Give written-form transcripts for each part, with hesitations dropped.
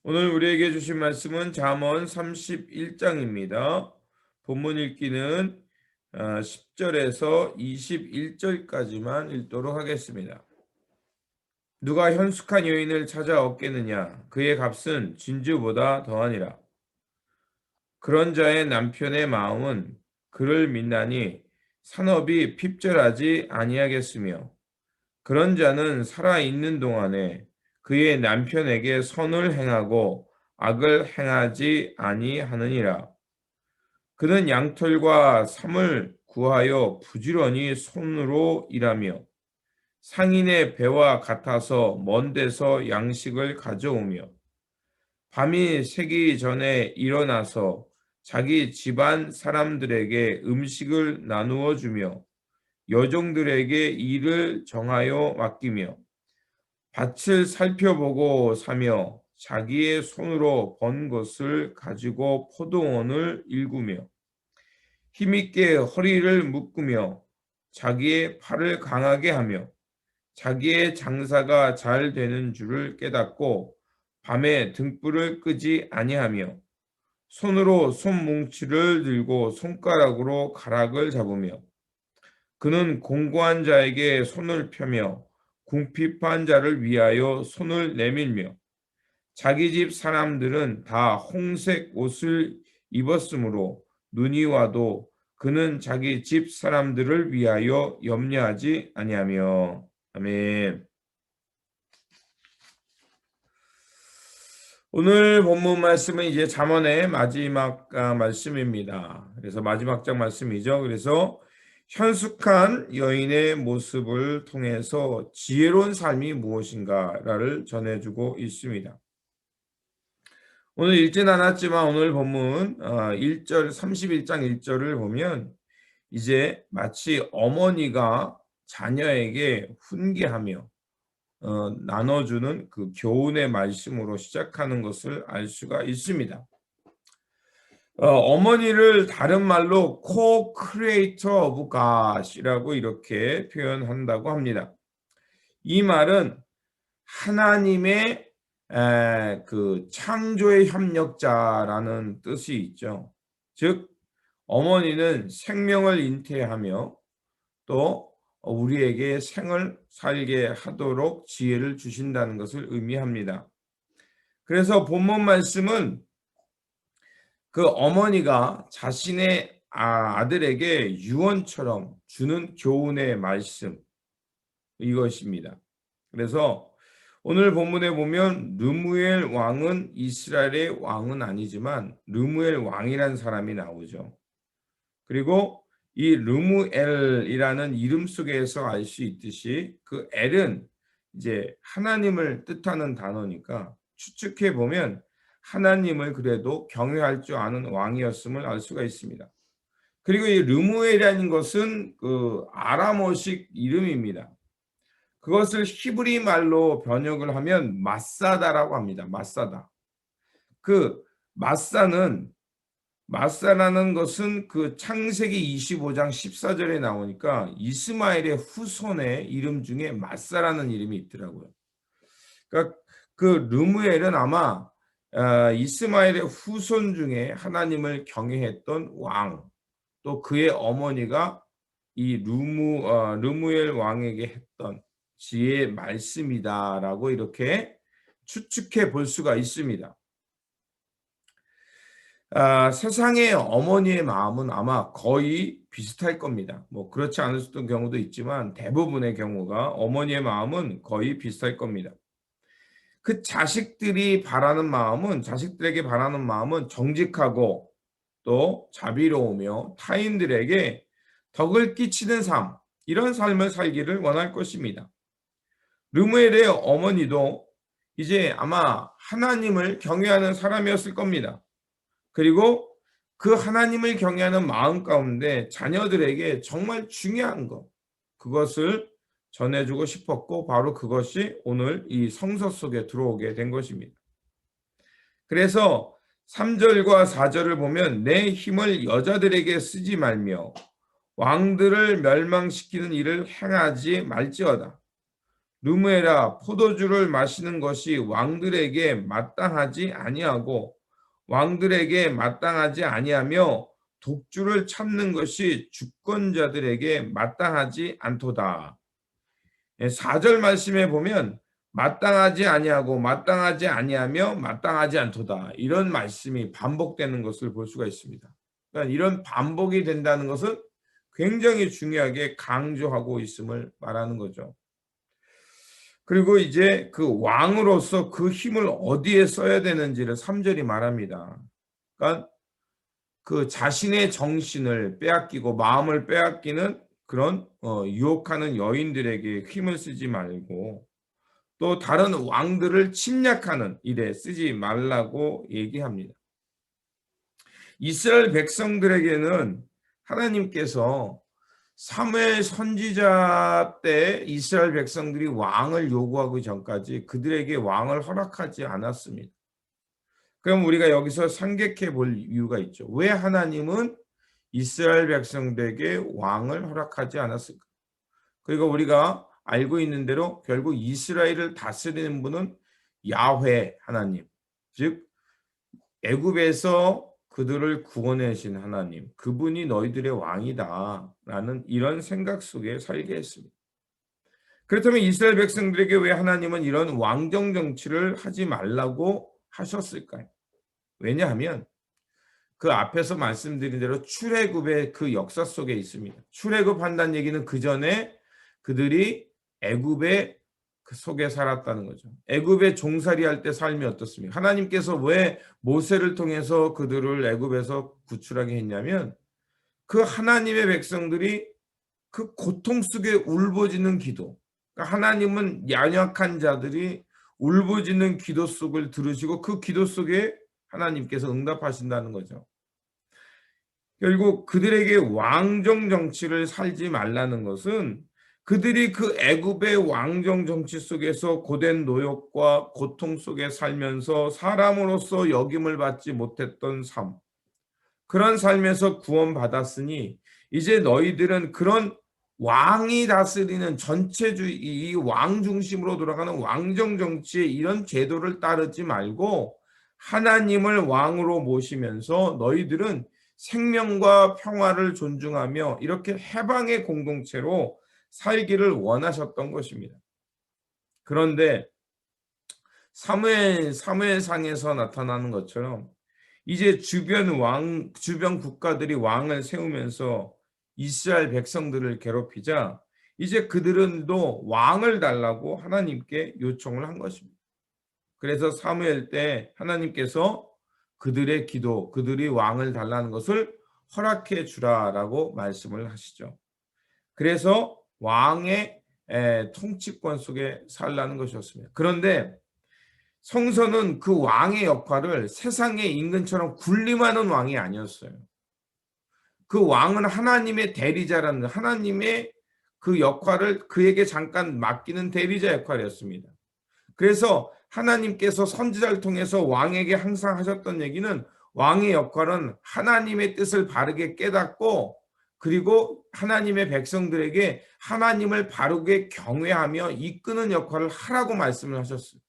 오늘 우리에게 주신 말씀은 잠언 31장입니다. 본문 읽기는 10절에서 21절까지만 읽도록 하겠습니다. 누가 현숙한 여인을 찾아 얻겠느냐? 그의 값은 진주보다 더하니라. 그런 자의 남편의 마음은 그를 믿나니 산업이 핍절하지 아니하겠으며, 그런 자는 살아있는 동안에 그의 남편에게 선을 행하고 악을 행하지 아니하느니라. 그는 양털과 삼을 구하여 부지런히 손으로 일하며 상인의 배와 같아서 먼 데서 양식을 가져오며 밤이 새기 전에 일어나서 자기 집안 사람들에게 음식을 나누어 주며 여종들에게 일을 정하여 맡기며 밭을 살펴보고 사며 자기의 손으로 번 것을 가지고 포도원을 일구며 힘있게 허리를 묶으며 자기의 팔을 강하게 하며 자기의 장사가 잘 되는 줄을 깨닫고 밤에 등불을 끄지 아니하며 손으로 손뭉치를 들고 손가락으로 가락을 잡으며 그는 공고한 자에게 손을 펴며 궁핍한 자를 위하여 손을 내밀며 자기 집 사람들은 다 홍색 옷을 입었으므로 눈이 와도 그는 자기 집 사람들을 위하여 염려하지 아니하며. 아멘. 오늘 본문 말씀은 이제 잠언의 마지막 말씀입니다. 그래서 마지막 장 말씀이죠. 그래서 현숙한 여인의 모습을 통해서 지혜로운 삶이 무엇인가를 전해주고 있습니다. 오늘 읽진 않았지만 오늘 본문 1절 31장 1절을 보면 이제 마치 어머니가 자녀에게 훈계하며 나눠주는 그 교훈의 말씀으로 시작하는 것을 알 수가 있습니다. 어머니를 다른 말로 co-creator of God이라고 이렇게 표현한다고 합니다. 이 말은 하나님의 그 창조의 협력자라는 뜻이 있죠. 즉 어머니는 생명을 잉태하며 또 우리에게 생을 살게 하도록 지혜를 주신다는 것을 의미합니다. 그래서 본문 말씀은 그 어머니가 자신의 아들에게 유언처럼 주는 교훈의 말씀, 이것입니다. 그래서 오늘 본문에 보면 르무엘 왕은 이스라엘의 왕은 아니지만 르무엘 왕이라는 사람이 나오죠. 그리고 이 르무엘이라는 이름 속에서 알 수 있듯이 그 엘은 이제 하나님을 뜻하는 단어니까 추측해 보면 하나님을 그래도 경외할 줄 아는 왕이었음을 알 수가 있습니다. 그리고 이 르무엘이라는 것은 그 아람어식 이름입니다. 그것을 히브리 말로 번역을 하면 마사다라고 합니다. 마사다. 그 마사라는 것은 그 창세기 25장 14절에 나오니까 이스마엘의 후손의 이름 중에 마사라는 이름이 있더라고요. 그러니까 그 르무엘은 아마 이스마엘의 후손 중에 하나님을 경외했던 왕, 또 그의 어머니가 이 르무엘 왕에게 했던 지혜의 말씀이다라고 이렇게 추측해 볼 수가 있습니다. 세상의 어머니의 마음은 아마 거의 비슷할 겁니다. 뭐 그렇지 않을 수도 경우도 있지만 대부분의 경우가 어머니의 마음은 거의 비슷할 겁니다. 그 자식들에게 바라는 마음은 정직하고 또 자비로우며 타인들에게 덕을 끼치는 삶, 이런 삶을 살기를 원할 것입니다. 르무엘의 어머니도 이제 아마 하나님을 경외하는 사람이었을 겁니다. 그리고 그 하나님을 경외하는 마음 가운데 자녀들에게 정말 중요한 것, 그것을 전해주고 싶었고 바로 그것이 오늘 이 성서 속에 들어오게 된 것입니다. 그래서 3절과 4절을 보면 내 힘을 여자들에게 쓰지 말며 왕들을 멸망시키는 일을 행하지 말지어다. 르무에라, 포도주를 마시는 것이 왕들에게 마땅하지 아니하고 왕들에게 마땅하지 아니하며 독주를 참는 것이 주권자들에게 마땅하지 않도다. 4절 말씀에 보면 마땅하지 아니하고 마땅하지 아니하며 마땅하지 않도다. 이런 말씀이 반복되는 것을 볼 수가 있습니다. 그러니까 이런 반복이 된다는 것은 굉장히 중요하게 강조하고 있음을 말하는 거죠. 그리고 이제 그 왕으로서 그 힘을 어디에 써야 되는지를 3절이 말합니다. 그러니까 그 자신의 정신을 빼앗기고 마음을 빼앗기는 그런 유혹하는 여인들에게 힘을 쓰지 말고 또 다른 왕들을 침략하는 일에 쓰지 말라고 얘기합니다. 이스라엘 백성들에게는 하나님께서 사무엘 선지자 때 이스라엘 백성들이 왕을 요구하기 전까지 그들에게 왕을 허락하지 않았습니다. 그럼 우리가 여기서 생각해 볼 이유가 있죠. 왜 하나님은 이스라엘 백성들에게 왕을 허락하지 않았을까? 그리고 우리가 알고 있는 대로 결국 이스라엘을 다스리는 분은 야훼 하나님, 즉 애굽에서 그들을 구원하신 하나님, 그분이 너희들의 왕이다라는 이런 생각 속에 살게 했습니다. 그렇다면 이스라엘 백성들에게 왜 하나님은 이런 왕정 정치를 하지 말라고 하셨을까요? 왜냐하면 그 앞에서 말씀드린 대로 출애굽의 그 역사 속에 있습니다. 출애굽한다는 얘기는 그 전에 그들이 애굽의 그 속에 살았다는 거죠. 애굽에 종살이 할 때 삶이 어떻습니까? 하나님께서 왜 모세를 통해서 그들을 애굽에서 구출하게 했냐면 그 하나님의 백성들이 그 고통 속에 울부짖는 기도, 그러니까 하나님은 연약한 자들이 울부짖는 기도 속을 들으시고 그 기도 속에 하나님께서 응답하신다는 거죠. 결국 그들에게 왕정 정치를 살지 말라는 것은 그들이 그 애굽의 왕정 정치 속에서 고된 노역과 고통 속에 살면서 사람으로서 역임을 받지 못했던 삶, 그런 삶에서 구원받았으니 이제 너희들은 그런 왕이 다스리는 전체주의, 이 왕 중심으로 돌아가는 왕정 정치의 이런 제도를 따르지 말고 하나님을 왕으로 모시면서 너희들은 생명과 평화를 존중하며 이렇게 해방의 공동체로 살기를 원하셨던 것입니다. 그런데 사무엘상에서 나타나는 것처럼 이제 주변 국가들이 왕을 세우면서 이스라엘 백성들을 괴롭히자 이제 그들은도 왕을 달라고 하나님께 요청을 한 것입니다. 그래서 사무엘 때 하나님께서 그들의 기도, 그들이 왕을 달라는 것을 허락해 주라라고 말씀을 하시죠. 그래서 왕의 통치권 속에 살라는 것이었습니다. 그런데 성서는 그 왕의 역할을 세상의 임금처럼 군림하는 왕이 아니었어요. 그 왕은 하나님의 대리자라는, 하나님의 그 역할을 그에게 잠깐 맡기는 대리자 역할이었습니다. 그래서 하나님께서 선지자를 통해서 왕에게 항상 하셨던 얘기는 왕의 역할은 하나님의 뜻을 바르게 깨닫고 그리고 하나님의 백성들에게 하나님을 바르게 경외하며 이끄는 역할을 하라고 말씀을 하셨어요.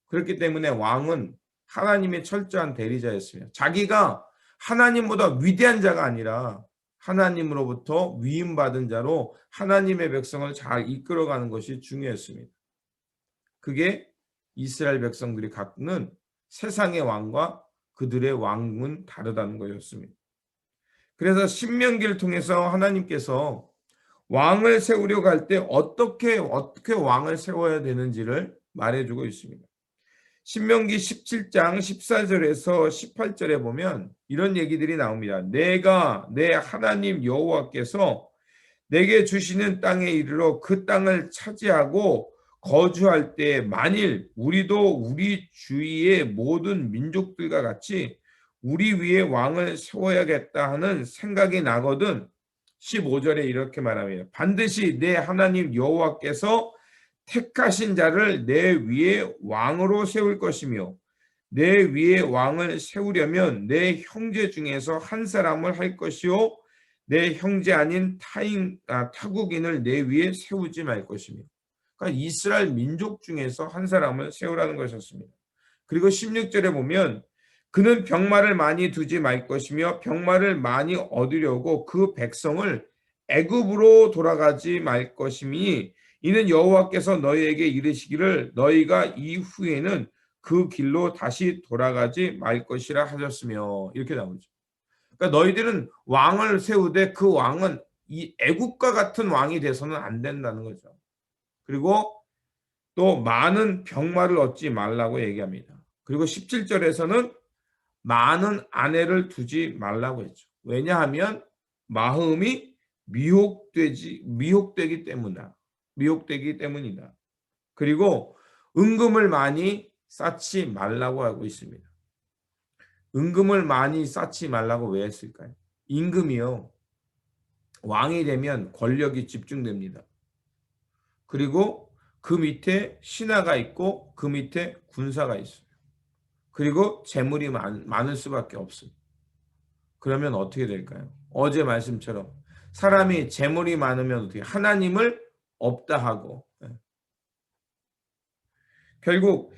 그렇기 때문에 왕은 하나님의 철저한 대리자였습니다. 자기가 하나님보다 위대한 자가 아니라 하나님으로부터 위임받은 자로 하나님의 백성을 잘 이끌어가는 것이 중요했습니다. 그게 이스라엘 백성들이 갖는 세상의 왕과 그들의 왕은 다르다는 것이었습니다. 그래서 신명기를 통해서 하나님께서 왕을 세우려고 할 때 어떻게 왕을 세워야 되는지를 말해주고 있습니다. 신명기 17장 14절에서 18절에 보면 이런 얘기들이 나옵니다. 내가 내 하나님 여호와께서 내게 주시는 땅에 이르러 그 땅을 차지하고 거주할 때 만일 우리도 우리 주위의 모든 민족들과 같이 우리 위에 왕을 세워야겠다 하는 생각이 나거든 15절에 이렇게 말합니다. 반드시 내 하나님 여호와께서 택하신 자를 내 위에 왕으로 세울 것이며 내 위에 왕을 세우려면 내 형제 중에서 한 사람을 할 것이요 내 형제 아닌 타국인을 내 위에 세우지 말 것이며 그러니까 이스라엘 민족 중에서 한 사람을 세우라는 것이었습니다. 그리고 16절에 보면 그는 병마를 많이 두지 말 것이며 병마를 많이 얻으려고 그 백성을 애굽으로 돌아가지 말 것이니 이는 여호와께서 너희에게 이르시기를 너희가 이후에는 그 길로 다시 돌아가지 말 것이라 하셨으며 이렇게 나오죠. 그러니까 너희들은 왕을 세우되 그 왕은 이 애국과 같은 왕이 돼서는 안 된다는 거죠. 그리고 또 많은 병마를 얻지 말라고 얘기합니다. 그리고 17절에서는 많은 아내를 두지 말라고 했죠. 왜냐하면 마음이 미혹되기 때문이다. 그리고 은금을 많이 쌓지 말라고 하고 있습니다. 은금을 많이 쌓지 말라고 왜 했을까요? 임금이요. 왕이 되면 권력이 집중됩니다. 그리고 그 밑에 신하가 있고 그 밑에 군사가 있어요. 그리고 재물이 많을 수밖에 없어요. 그러면 어떻게 될까요? 어제 말씀처럼 사람이 재물이 많으면 어떻게 하나님을 없다 하고 결국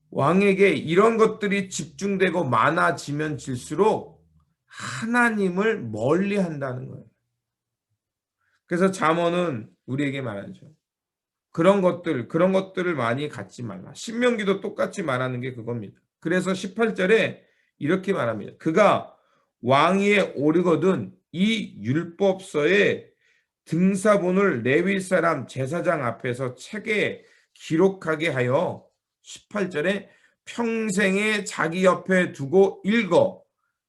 왕에게 이런 것들이 집중되고 많아지면 질수록 하나님을 멀리 한다는 거예요. 그래서 잠언은 우리에게 말하죠. 그런 것들을 많이 갖지 말라. 신명기도 똑같이 말하는 게 그겁니다. 그래서 18절에 이렇게 말합니다. 그가 왕위에 오르거든 이 율법서에 등사본을 레위 사람 제사장 앞에서 책에 기록하게 하여 18절에 평생에 자기 옆에 두고 읽어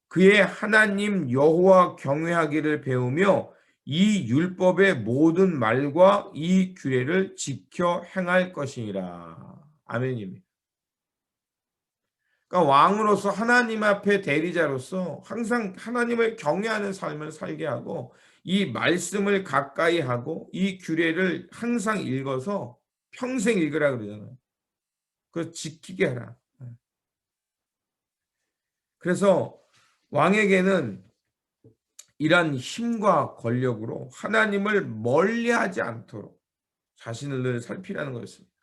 그의 하나님 여호와 경외하기를 배우며 이 율법의 모든 말과 이 규례를 지켜 행할 것이니라. 아멘입니다. 그러니까 왕으로서 하나님 앞에 대리자로서 항상 하나님을 경외하는 삶을 살게 하고 이 말씀을 가까이 하고 이 규례를 항상 읽어서 평생 읽으라 그러잖아요. 그래서 지키게 하라. 그래서 왕에게는 이런 힘과 권력으로 하나님을 멀리하지 않도록 자신을 늘 살피라는 것입니다.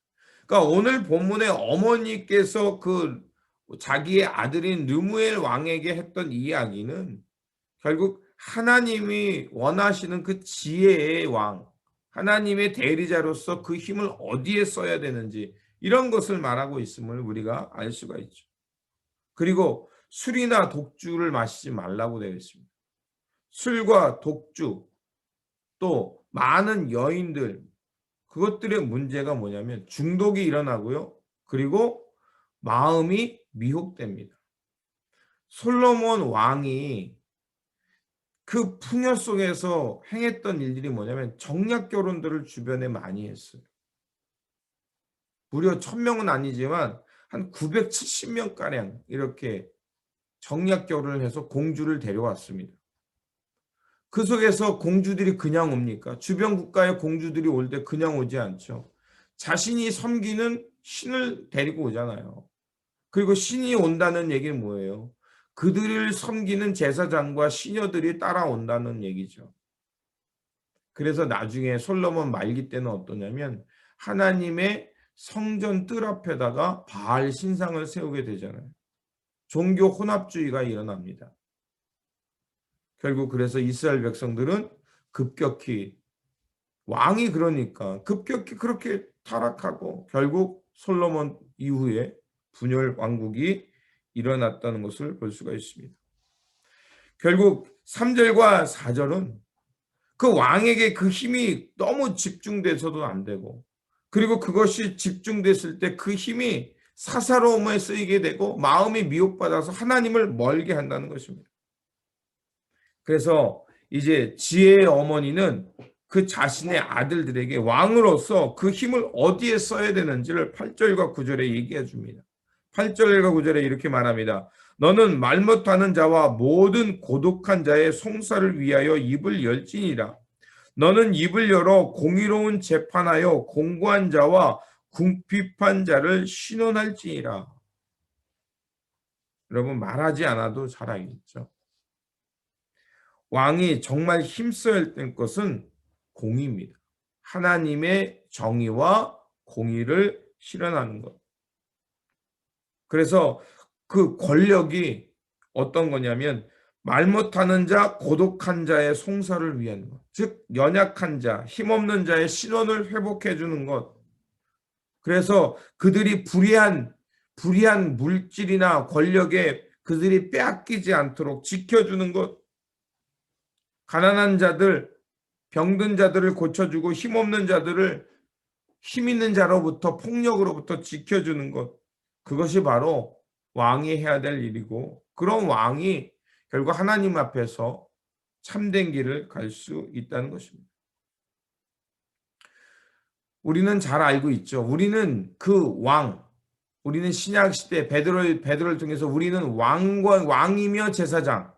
그러니까 오늘 본문의 어머니께서 그 자기의 아들인 르무엘 왕에게 했던 이야기는 결국 하나님이 원하시는 그 지혜의 왕, 하나님의 대리자로서 그 힘을 어디에 써야 되는지 이런 것을 말하고 있음을 우리가 알 수가 있죠. 그리고 술이나 독주를 마시지 말라고 되어 있습니다. 술과 독주 또 많은 여인들 그것들의 문제가 뭐냐면 중독이 일어나고요. 그리고 마음이 미혹됩니다. 솔로몬 왕이 그 풍요 속에서 행했던 일들이 뭐냐면 정략 결혼들을 주변에 많이 했어요. 무려 1000명은 아니지만 한 970명가량 이렇게 정략 결혼을 해서 공주를 데려왔습니다. 그 속에서 공주들이 그냥 옵니까? 주변 국가의 공주들이 올 때 그냥 오지 않죠. 자신이 섬기는 신을 데리고 오잖아요. 그리고 신이 온다는 얘기는 뭐예요? 그들을 섬기는 제사장과 시녀들이 따라온다는 얘기죠. 그래서 나중에 솔로몬 말기 때는 어떠냐면 하나님의 성전 뜰 앞에다가 바알 신상을 세우게 되잖아요. 종교 혼합주의가 일어납니다. 결국 그래서 이스라엘 백성들은 급격히 왕이 그러니까 급격히 그렇게 타락하고 결국 솔로몬 이후에 분열 왕국이 일어났다는 것을 볼 수가 있습니다. 결국 3절과 4절은 그 왕에게 그 힘이 너무 집중돼서도 안 되고 그리고 그것이 집중됐을 때 그 힘이 사사로움에 쓰이게 되고 마음이 미혹받아서 하나님을 멀게 한다는 것입니다. 그래서 이제 지혜의 어머니는 그 자신의 아들들에게 왕으로서 그 힘을 어디에 써야 되는지를 8절과 9절에 얘기해 줍니다. 8절과 9절에 이렇게 말합니다. 너는 말 못하는 자와 모든 고독한 자의 송사를 위하여 입을 열지니라. 너는 입을 열어 공의로운 재판하여 공고한 자와 궁핍한 자를 신원할지니라. 여러분 말하지 않아도 잘 알겠죠. 왕이 정말 힘써야 될 것은 공의입니다. 하나님의 정의와 공의를 실현하는 것. 그래서 그 권력이 어떤 거냐면 말 못하는 자, 고독한 자의 송사를 위한 것. 즉 연약한 자, 힘없는 자의 신원을 회복해 주는 것. 그래서 그들이 불의한 물질이나 권력에 그들이 빼앗기지 않도록 지켜주는 것. 가난한 자들, 병든 자들을 고쳐주고 힘없는 자들을 힘 있는 자로부터 폭력으로부터 지켜주는 것. 그것이 바로 왕이 해야 될 일이고, 그런 왕이 결국 하나님 앞에서 참된 길을 갈 수 있다는 것입니다. 우리는 잘 알고 있죠. 우리는 그 우리는 신약 시대 베드로를 통해서 우리는 왕이며 제사장,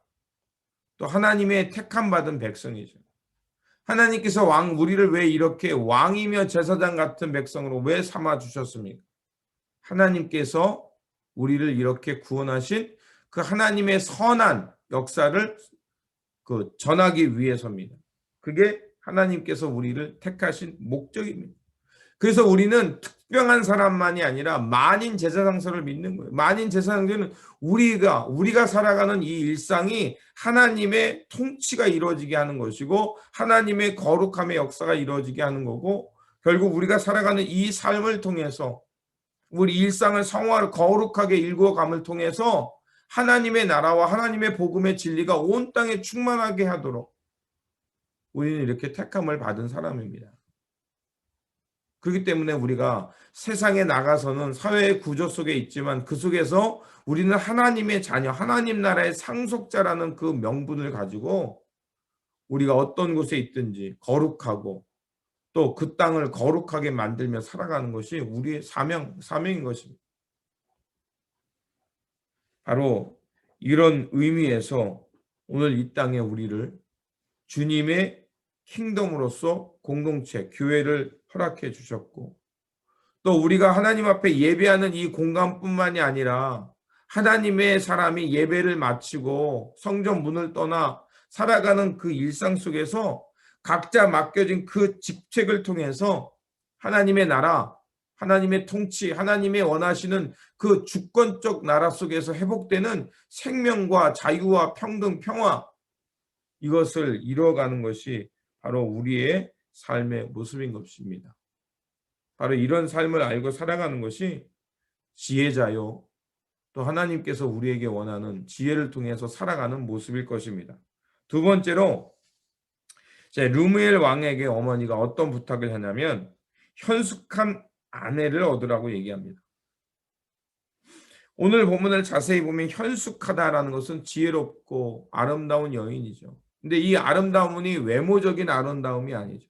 또 하나님의 택함 받은 백성이죠. 하나님께서 우리를 왜 이렇게 왕이며 제사장 같은 백성으로 왜 삼아 주셨습니까? 하나님께서 우리를 이렇게 구원하신 그 하나님의 선한 역사를 전하기 위해서입니다. 그게 하나님께서 우리를 택하신 목적입니다. 그래서 우리는 특별한 사람만이 아니라 만인 제사장서를 믿는 거예요. 만인 제사장들은 우리가 살아가는 이 일상이 하나님의 통치가 이루어지게 하는 것이고 하나님의 거룩함의 역사가 이루어지게 하는 거고, 결국 우리가 살아가는 이 삶을 통해서 우리 일상을 성화를 거룩하게 일구어감을 통해서 하나님의 나라와 하나님의 복음의 진리가 온 땅에 충만하게 하도록 우리는 이렇게 택함을 받은 사람입니다. 그렇기 때문에 우리가 세상에 나가서는 사회의 구조 속에 있지만 그 속에서 우리는 하나님의 자녀, 하나님 나라의 상속자라는 그 명분을 가지고 우리가 어떤 곳에 있든지 거룩하고 또 그 땅을 거룩하게 만들며 살아가는 것이 우리의 사명인 것입니다. 바로 이런 의미에서 오늘 이 땅에 우리를 주님의 킹덤으로서 공동체, 교회를 허락해 주셨고, 또 우리가 하나님 앞에 예배하는 이 공간뿐만이 아니라 하나님의 사람이 예배를 마치고 성전 문을 떠나 살아가는 그 일상 속에서 각자 맡겨진 그 직책을 통해서 하나님의 나라, 하나님의 통치, 하나님의 원하시는 그 주권적 나라 속에서 회복되는 생명과 자유와 평등, 평화, 이것을 이루어가는 것이 바로 우리의 삶의 모습인 것입니다. 바로 이런 삶을 알고 살아가는 것이 지혜자요, 또 하나님께서 우리에게 원하는 지혜를 통해서 살아가는 모습일 것입니다. 두 번째로 르무엘 왕에게 어머니가 어떤 부탁을 하냐면 현숙한 아내를 얻으라고 얘기합니다. 오늘 본문을 자세히 보면 현숙하다라는 것은 지혜롭고 아름다운 여인이죠. 근데 이 아름다움이 외모적인 아름다움이 아니죠.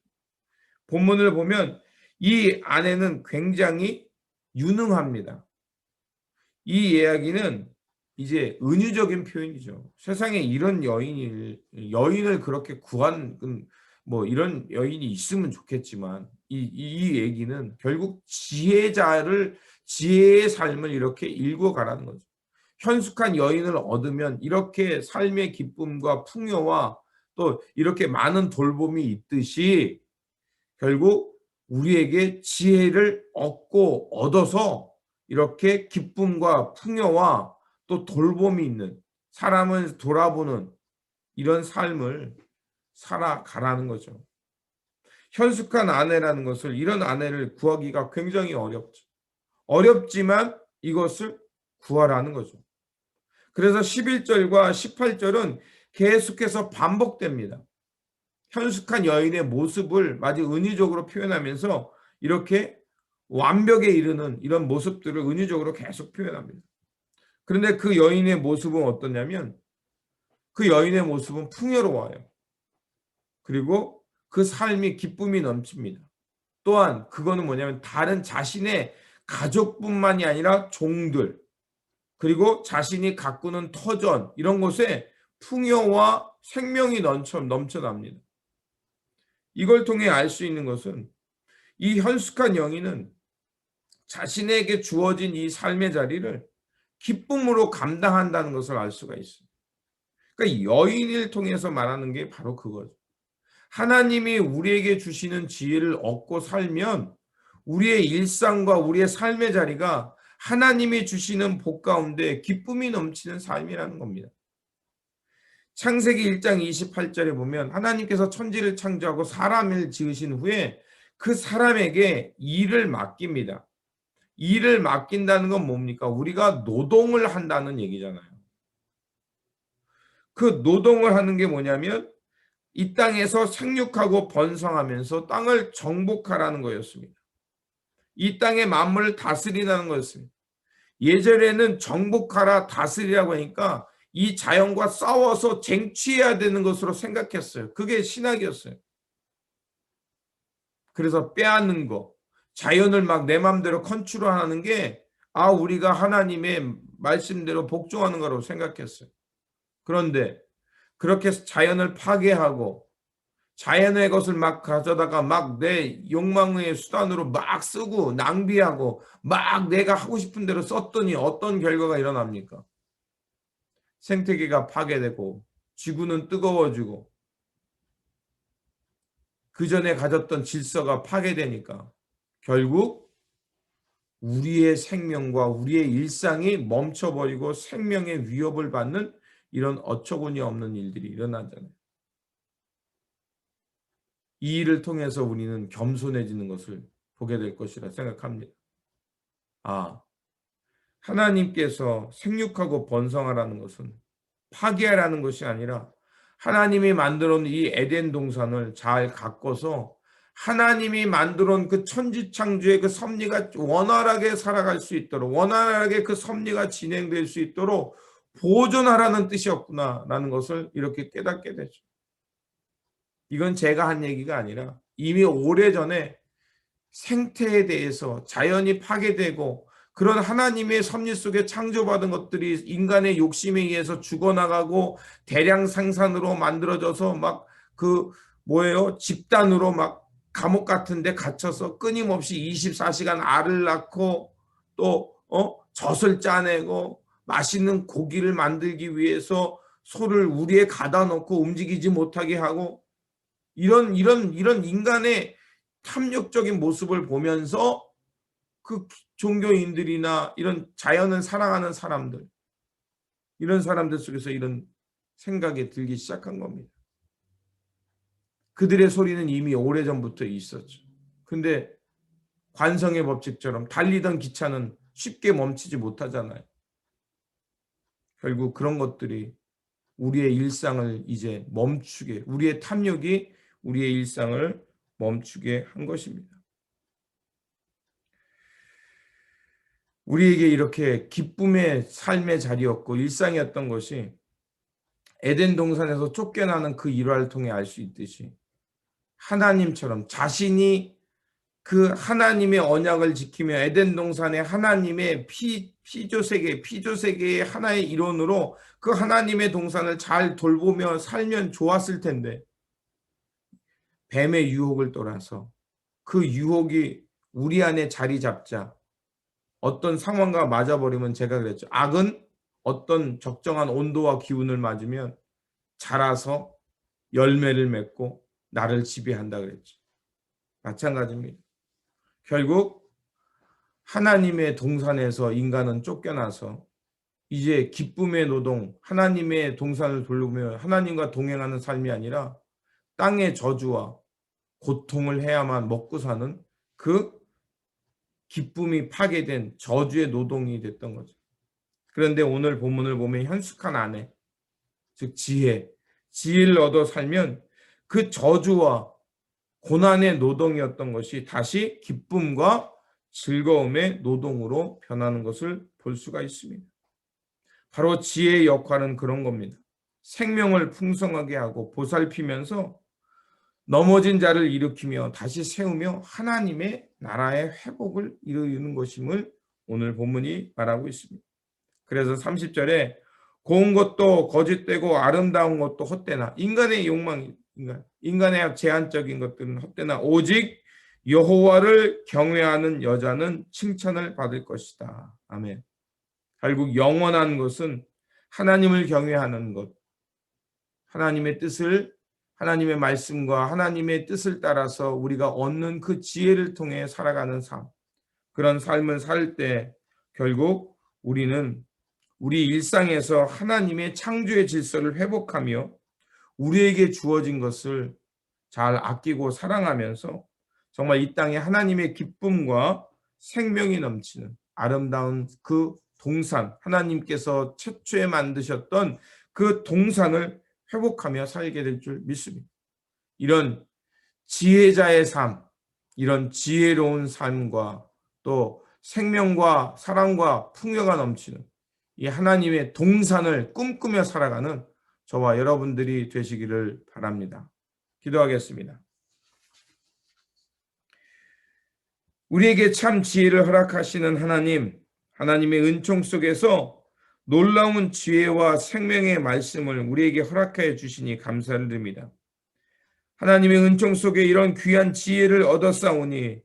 본문을 보면 이 아내는 굉장히 유능합니다. 이 이야기는 이제 은유적인 표현이죠. 세상에 이런 여인을 그렇게 구한 이런 여인이 있으면 좋겠지만 이 얘기는 결국 지혜의 삶을 이렇게 일궈가라는 거죠. 현숙한 여인을 얻으면 이렇게 삶의 기쁨과 풍요와 또 이렇게 많은 돌봄이 있듯이 결국 우리에게 지혜를 얻어서 이렇게 기쁨과 풍요와 또 돌봄이 있는, 사람을 돌아보는 이런 삶을 살아가라는 거죠. 현숙한 아내라는 것을, 이런 아내를 구하기가 굉장히 어렵죠. 어렵지만 이것을 구하라는 거죠. 그래서 11절과 18절은 계속해서 반복됩니다. 현숙한 여인의 모습을 마치 은유적으로 표현하면서 이렇게 완벽에 이르는 이런 모습들을 은유적으로 계속 표현합니다. 그런데 그 여인의 모습은 어떠냐면 그 여인의 모습은 풍요로워요. 그리고 그 삶이 기쁨이 넘칩니다. 또한 그거는 뭐냐면 다른 자신의 가족뿐만이 아니라 종들, 그리고 자신이 가꾸는 터전, 이런 곳에 풍요와 생명이 넘쳐납니다. 이걸 통해 알 수 있는 것은 이 현숙한 여인은 자신에게 주어진 이 삶의 자리를 기쁨으로 감당한다는 것을 알 수가 있어요. 그러니까 여인을 통해서 말하는 게 바로 그거죠. 하나님이 우리에게 주시는 지혜를 얻고 살면 우리의 일상과 우리의 삶의 자리가 하나님이 주시는 복 가운데 기쁨이 넘치는 삶이라는 겁니다. 창세기 1장 28절에 보면 하나님께서 천지를 창조하고 사람을 지으신 후에 그 사람에게 일을 맡깁니다. 일을 맡긴다는 건 뭡니까? 우리가 노동을 한다는 얘기잖아요. 그 노동을 하는 게 뭐냐면 이 땅에서 생육하고 번성하면서 땅을 정복하라는 거였습니다. 이 땅의 만물을 다스리라는 거였습니다. 예전에는 정복하라 다스리라고 하니까 이 자연과 싸워서 쟁취해야 되는 것으로 생각했어요. 그게 신학이었어요. 그래서 빼앗는 거, 자연을 막 내 맘대로 컨트롤하는 게 우리가 하나님의 말씀대로 복종하는 거라고 생각했어요. 그런데 그렇게 자연을 파괴하고 자연의 것을 막 가져다가 막 내 욕망의 수단으로 막 쓰고 낭비하고 막 내가 하고 싶은 대로 썼더니 어떤 결과가 일어납니까? 생태계가 파괴되고 지구는 뜨거워지고 그 전에 가졌던 질서가 파괴되니까 결국 우리의 생명과 우리의 일상이 멈춰버리고 생명의 위협을 받는 이런 어처구니 없는 일들이 일어나잖아요. 이 일을 통해서 우리는 겸손해지는 것을 보게 될 것이라 생각합니다. 하나님께서 생육하고 번성하라는 것은 파괴하라는 것이 아니라 하나님이 만들어 놓은 이 에덴 동산을 잘 가꿔서 하나님이 만들어 놓은 그 천지창조의 그 섭리가 원활하게 살아갈 수 있도록 원활하게 그 섭리가 진행될 수 있도록 보존하라는 뜻이었구나라는 것을 이렇게 깨닫게 되죠. 이건 제가 한 얘기가 아니라 이미 오래전에 생태에 대해서 자연이 파괴되고 그런 하나님의 섭리 속에 창조받은 것들이 인간의 욕심에 의해서 죽어나가고 대량 생산으로 만들어져서 막 집단으로 막 감옥 같은 데 갇혀서 끊임없이 24시간 알을 낳고 또 젖을 짜내고 맛있는 고기를 만들기 위해서 소를 우리에 가다 놓고 움직이지 못하게 하고 이런 인간의 탐욕적인 모습을 보면서 그 종교인들이나 이런 자연을 사랑하는 사람들, 이런 사람들 속에서 이런 생각이 들기 시작한 겁니다. 그들의 소리는 이미 오래전부터 있었죠. 근데 관성의 법칙처럼 달리던 기차는 쉽게 멈추지 못하잖아요. 결국 그런 것들이 우리의 일상을 이제 멈추게, 우리의 탐욕이 우리의 일상을 멈추게 한 것입니다. 우리에게 이렇게 기쁨의 삶의 자리였고 일상이었던 것이 에덴 동산에서 쫓겨나는 그 일화를 통해 알 수 있듯이 하나님처럼 자신이 그 하나님의 언약을 지키며 에덴 동산의 하나님의 피조세계의 하나의 일원으로 그 하나님의 동산을 잘 돌보며 살면 좋았을 텐데 뱀의 유혹을 떠나서 그 유혹이 우리 안에 자리 잡자 어떤 상황과 맞아버리면 제가 그랬죠. 악은 어떤 적정한 온도와 기운을 맞으면 자라서 열매를 맺고 나를 지배한다 그랬죠. 마찬가지입니다. 결국 하나님의 동산에서 인간은 쫓겨나서 이제 기쁨의 노동, 하나님의 동산을 돌보며 하나님과 동행하는 삶이 아니라 땅의 저주와 고통을 해야만 먹고 사는 그 기쁨이 파괴된 저주의 노동이 됐던 거죠. 그런데 오늘 본문을 보면 현숙한 아내, 즉 지혜를 얻어 살면 그 저주와 고난의 노동이었던 것이 다시 기쁨과 즐거움의 노동으로 변하는 것을 볼 수가 있습니다. 바로 지혜의 역할은 그런 겁니다. 생명을 풍성하게 하고 보살피면서 넘어진 자를 일으키며 다시 세우며 하나님의 나라의 회복을 이루는 것임을 오늘 본문이 말하고 있습니다. 그래서 30절에 고운 것도 거짓되고 아름다운 것도 헛되나 인간의 욕망이 인간의 제한적인 것들은 헛되나 오직 여호와를 경외하는 여자는 칭찬을 받을 것이다. 아멘. 결국 영원한 것은 하나님을 경외하는 것, 하나님의 뜻을 하나님의 말씀과 하나님의 뜻을 따라서 우리가 얻는 그 지혜를 통해 살아가는 삶, 그런 삶을 살 때 결국 우리는 우리 일상에서 하나님의 창조의 질서를 회복하며 우리에게 주어진 것을 잘 아끼고 사랑하면서 정말 이 땅에 하나님의 기쁨과 생명이 넘치는 아름다운 그 동산, 하나님께서 최초에 만드셨던 그 동산을 회복하며 살게 될 줄 믿습니다. 이런 지혜자의 삶, 이런 지혜로운 삶과 또 생명과 사랑과 풍요가 넘치는 이 하나님의 동산을 꿈꾸며 살아가는 저와 여러분들이 되시기를 바랍니다. 기도하겠습니다. 우리에게 참 지혜를 허락하시는 하나님, 하나님의 은총 속에서 놀라운 지혜와 생명의 말씀을 우리에게 허락해 주시니 감사를 드립니다. 하나님의 은총 속에 이런 귀한 지혜를 얻었사오니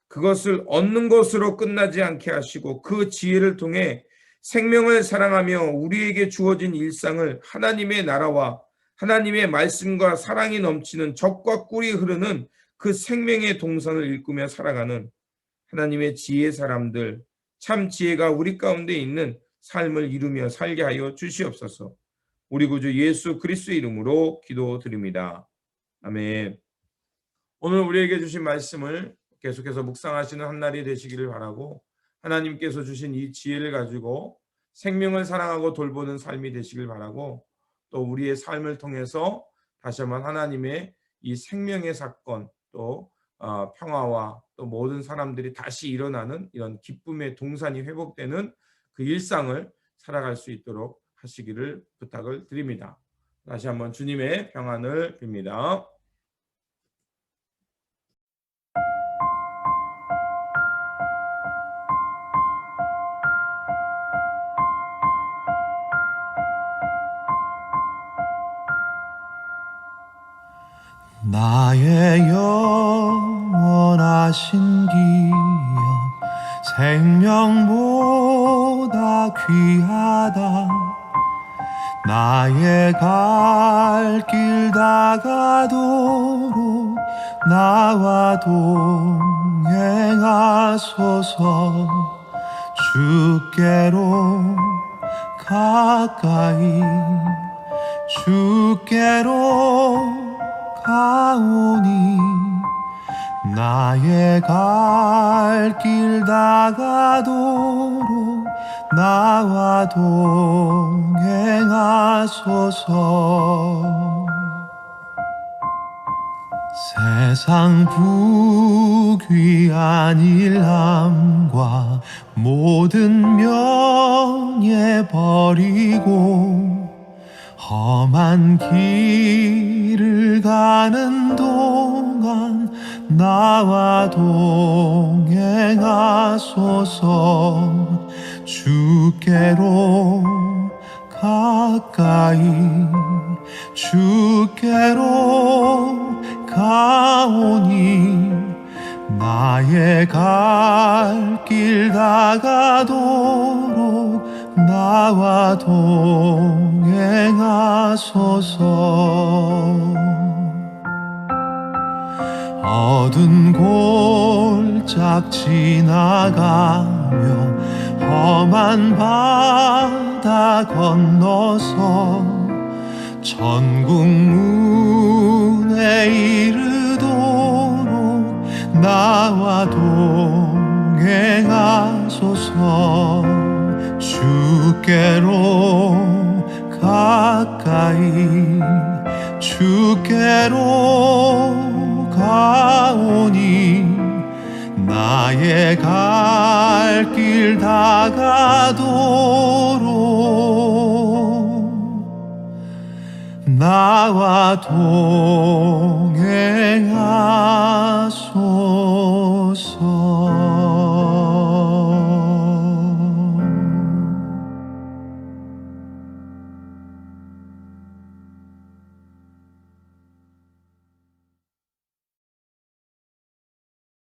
그것을 얻는 것으로 끝나지 않게 하시고 그 지혜를 통해 생명을 사랑하며 우리에게 주어진 일상을 하나님의 나라와 하나님의 말씀과 사랑이 넘치는 젖과 꿀이 흐르는 그 생명의 동산을 일구며 살아가는 하나님의 지혜 사람들, 참 지혜가 우리 가운데 있는 삶을 이루며 살게 하여 주시옵소서. 우리 구주 예수 그리스도의 이름으로 기도드립니다. 아멘. 오늘 우리에게 주신 말씀을 계속해서 묵상하시는 한 날이 되시기를 바라고, 하나님께서 주신 이 지혜를 가지고 생명을 사랑하고 돌보는 삶이 되시길 바라고, 또 우리의 삶을 통해서 다시 한번 하나님의 이 생명의 사건, 또 평화와 또 모든 사람들이 다시 일어나는 이런 기쁨의 동산이 회복되는 그 일상을 살아갈 수 있도록 하시기를 부탁을 드립니다. 다시 한번 주님의 평안을 빕니다. 나의 영원하신 기업 생명보다 귀하다. 나의 갈 길 다가도록 나와 동행하소서. 주께로 가까이 주께로 가오니 나의 갈 길 다가도록 나와 동행하소서. 세상 부귀한 일함과 모든 명예 버리고 험한 길을 가는 동안 나와 동행하소서. 주께로 가까이 주께로 가오니 나의 갈 길 다가도록 나와 동행하소서. 어두운 골짝 지나가며 험한 바다 건너서 천국 문에 이르도록 나와 동행하소서. 주께로 가까이 주께로 가오니 나의 갈 길 다가도록 나와 동행하소서.